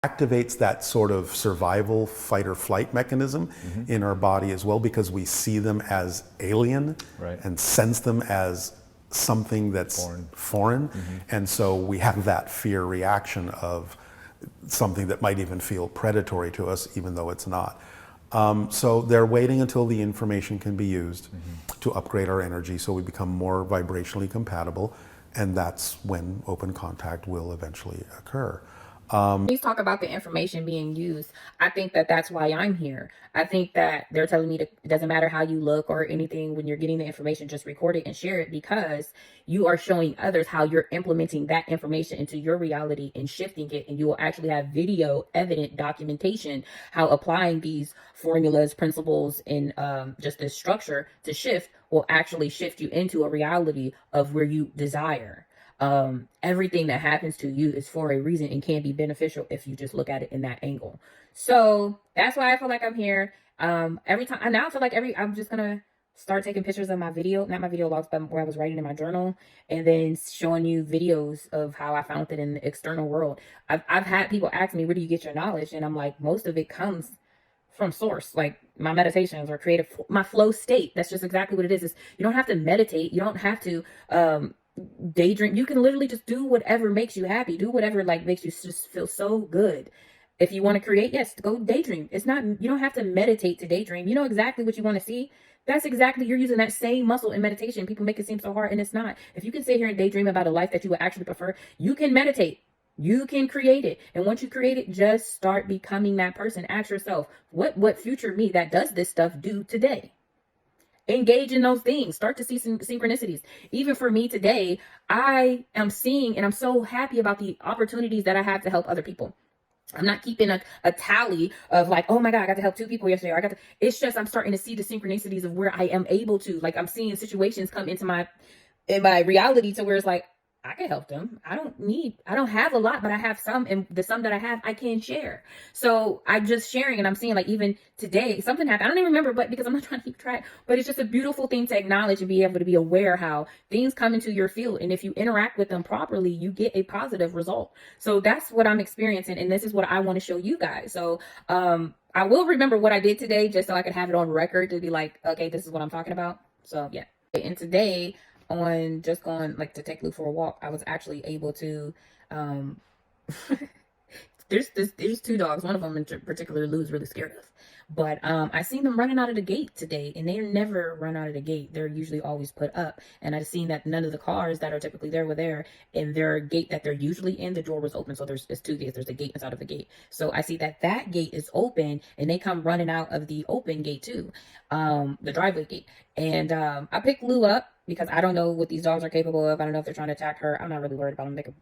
activates that sort of survival fight or flight mechanism in our body as well, because we see them as alien and sense them as something that's foreign. And so we have that fear reaction of something that might even feel predatory to us, even though it's not. So they're waiting until the information can be used to upgrade our energy so we become more vibrationally compatible, and that's when open contact will eventually occur. Please talk about the information being used. I think that that's why I'm here. I think that they're telling me that it doesn't matter how you look or anything when you're getting the information, just record it and share it, because you are showing others how you're implementing that information into your reality and shifting it. And you will actually have video evident documentation how applying these formulas, principles, and just this structure to shift will actually shift you into a reality of where you desire. Everything that happens to you is for a reason and can be beneficial if you just look at it in that angle. So that's why I feel like I'm here. Every time, I now feel like I'm just gonna start taking pictures of my video, not my video logs, but where I was writing in my journal, and then showing you videos of how I found it in the external world. I've had people ask me, where do you get your knowledge? And I'm like, most of it comes from source, like my meditations or creative, my flow state. That's just exactly what it is. You don't have to meditate. You don't have to, daydream. You can literally just do whatever makes you happy. Do whatever like makes you just feel so good. If you want to create, yes, go daydream. It's not, you don't have to meditate to daydream. You know exactly what you want to see. That's exactly, you're using that same muscle in meditation. People make it seem so hard, and it's not. If you can sit here and daydream about a life that you would actually prefer, you can meditate. You can create it. And once you create it, just start becoming that person. Ask yourself, what future me that does this stuff do today? Engage in those things. Start to see some synchronicities. Even for me today, I am seeing, and I'm so happy about the opportunities that I have to help other people. I'm not keeping a tally of like, oh my God, I got to help 2 people yesterday. Or I got to, it's just, I'm starting to see the synchronicities of where I am able to, like, I'm seeing situations come into in my reality to where it's like, I can help them. I don't have a lot, but I have some, and the some that I have, I can share. So I'm just sharing, and I'm seeing, like, even today, something happened. I don't even remember, but because I'm not trying to keep track, but it's just a beautiful thing to acknowledge and be able to be aware how things come into your field. And if you interact with them properly, you get a positive result. So that's what I'm experiencing. And this is what I want to show you guys. So, I will remember what I did today just so I could have it on record to be like, okay, this is what I'm talking about. So yeah. And today, on just going like to take Luke for a walk, I was actually able to there's 2 dogs. One of them in particular Lou's really scared of. But I seen them running out of the gate today, and they never run out of the gate. They're usually always put up. And I seen that none of the cars that are typically there were there, and their gate that they're usually in, the door was open. So it's 2 gates. There's a gate inside of the gate. So I see that gate is open, and they come running out of the open gate too, the driveway gate. And I picked Lou up because I don't know what these dogs are capable of. I don't know if they're trying to attack her. I'm not really worried about them.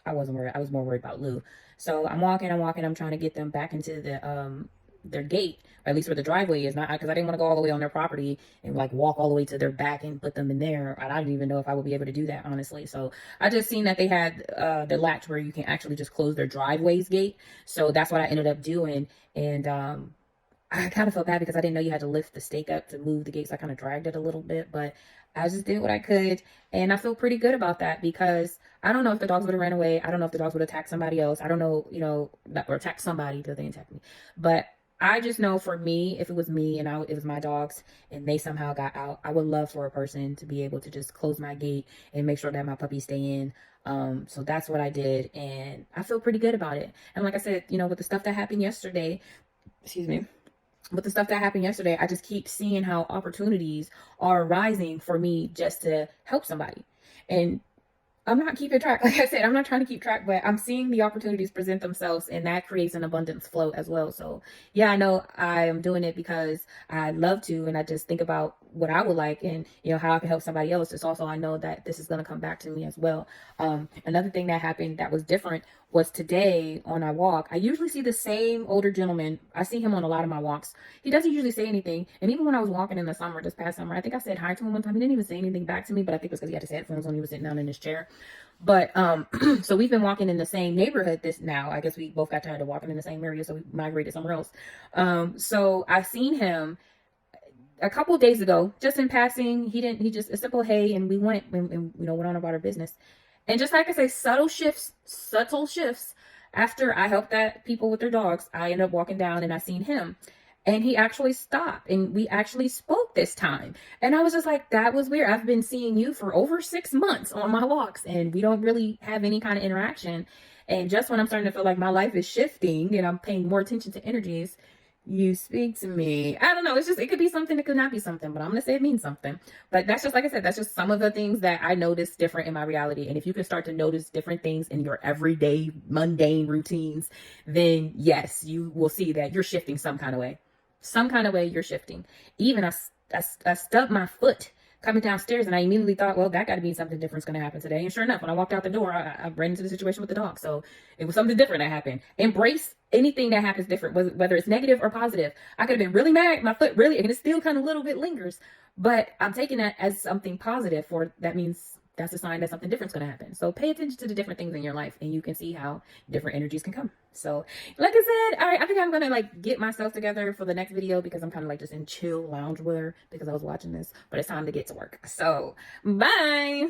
I wasn't worried. I was more worried about Lou. So I'm walking. I'm trying to get them back into their gate, or at least where the driveway is. Not because I didn't want to go all the way on their property and like walk all the way to their back and put them in there. I didn't even know if I would be able to do that, honestly. So I just seen that they had the latch where you can actually just close their driveway's gate. So that's what I ended up doing. And I kind of felt bad because I didn't know you had to lift the stake up to move the gates. I kind of dragged it a little bit, but I just did what I could. And I feel pretty good about that because I don't know if the dogs would have ran away. I don't know if the dogs would attack somebody else. I don't know, or attack somebody because they attacked me. But I just know for me, if it was me and it was my dogs and they somehow got out, I would love for a person to be able to just close my gate and make sure that my puppies stay in. So that's what I did. And I feel pretty good about it. And like I said, with the stuff that happened yesterday, excuse me. But the stuff that happened yesterday, I just keep seeing how opportunities are arising for me just to help somebody. And I'm not keeping track. Like I said, I'm not trying to keep track, but I'm seeing the opportunities present themselves, and that creates an abundance flow as well. So yeah, I know I am doing it because I love to, and I just think about what I would like and, how I can help somebody else. It's also, I know that this is going to come back to me as well. Another thing that happened that was different was today on our walk. I usually see the same older gentleman. I see him on a lot of my walks. He doesn't usually say anything. And even when I was walking in the summer, this past summer, I think I said hi to him one time. He didn't even say anything back to me, but I think it was because he had his headphones when he was sitting down in his chair. But so we've been walking in the same neighborhood now. I guess we both got tired of walking in the same area, so we migrated somewhere else. So I've seen him a couple of days ago, just in passing. He just a simple hey, and we went and went on about our business. And just like I say, subtle shifts After I helped that people with their dogs, I ended up walking down and I seen him. And he actually stopped and we actually spoke this time. And I was just like, that was weird. I've been seeing you for over 6 months on my walks and we don't really have any kind of interaction. And just when I'm starting to feel like my life is shifting and I'm paying more attention to energies, you speak to me. I don't know. It's just, it could be something, it could not be something, but I'm going to say it means something. But that's just, like I said, that's just some of the things that I notice different in my reality. And if you can start to notice different things in your everyday mundane routines, then yes, you will see that you're shifting some kind of way. Some kind of way you're shifting. Even I stubbed my foot coming downstairs and I immediately thought, well, that got to be something different's going to happen today. And sure enough, when I walked out the door, I ran into the situation with the dog. So it was something different that happened. Embrace anything that happens different, whether it's negative or positive. I could have been really mad. My foot really, and it still kind of a little bit lingers, but I'm taking that as something positive for that means that's a sign that something different's going to happen. So pay attention to the different things in your life and you can see how different energies can come. So like I said, all right, I think I'm going to like get myself together for the next video because I'm kind of like just in chill lounge wear because I was watching this, but it's time to get to work. So bye.